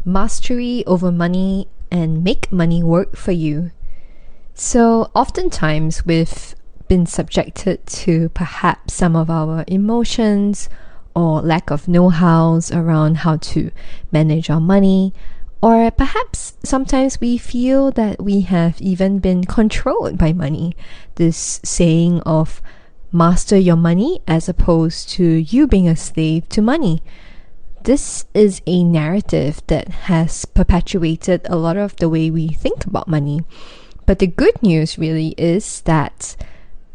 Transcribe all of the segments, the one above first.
mastery over money and make money work for you. So oftentimes we've been subjected to perhaps some of our emotions or lack of know-hows around how to manage our money, or perhaps sometimes we feel that we have even been controlled by money. This saying of master your money as opposed to you being a slave to money. This is a narrative that has perpetuated a lot of the way we think about money. But the good news really is that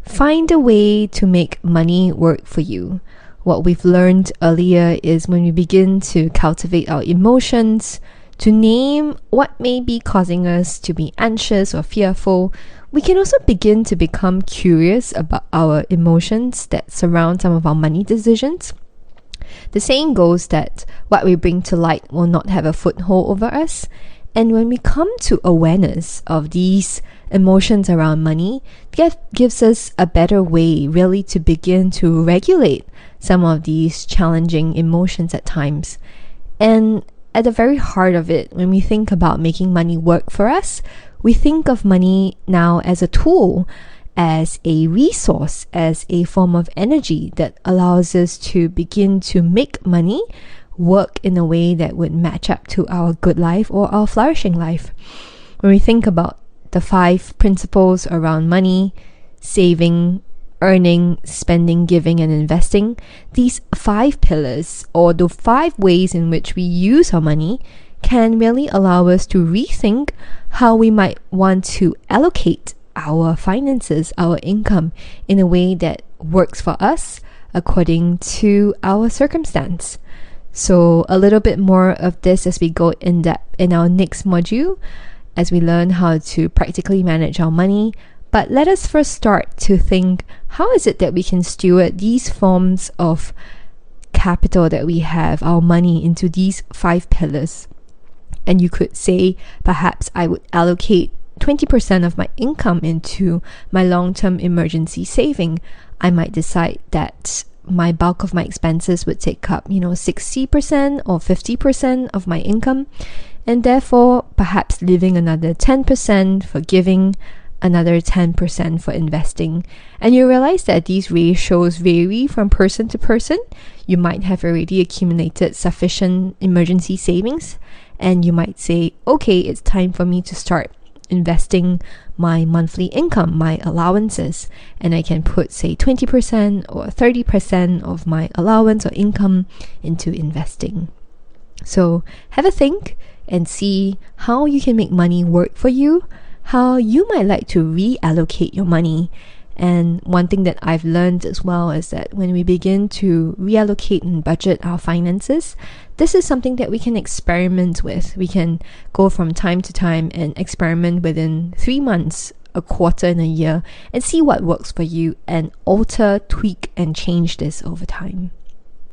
find a way to make money work for you. What we've learned earlier is when we begin to cultivate our emotions, to name what may be causing us to be anxious or fearful, we can also begin to become curious about our emotions that surround some of our money decisions. The saying goes that what we bring to light will not have a foothold over us. And when we come to awareness of these emotions around money, that gives us a better way really to begin to regulate some of these challenging emotions at times. And at the very heart of it, when we think about making money work for us, we think of money now as a tool, as a resource, as a form of energy that allows us to begin to make money work in a way that would match up to our good life or our flourishing life. When we think about the 5 principles around money, saving, earning, spending, giving, and investing, these 5 pillars, or the 5 ways in which we use our money, can really allow us to rethink how we might want to allocate our finances, our income, in a way that works for us according to our circumstance. So a little bit more of this as we go in depth in our next module, as we learn how to practically manage our money. But let us first start to think, how is it that we can steward these forms of capital that we have, our money, into these 5 pillars? And you could say, perhaps I would allocate 20% of my income into my long-term emergency saving. I might decide that my bulk of my expenses would take up, 60% or 50% of my income, and therefore perhaps leaving another 10% for giving, another 10% for investing. And you realize that these ratios vary from person to person. You might have already accumulated sufficient emergency savings, and you might say, okay, it's time for me to start investing my monthly income, my allowances, and I can put, say, 20% or 30% of my allowance or income into investing. So have a think and see how you can make money work for you, how you might like to reallocate your money. And one thing that I've learned as well is that when we begin to reallocate and budget our finances, this is something that we can experiment with. We can go from time to time and experiment within 3 months, a quarter, and a year, and see what works for you, and alter, tweak, and change this over time.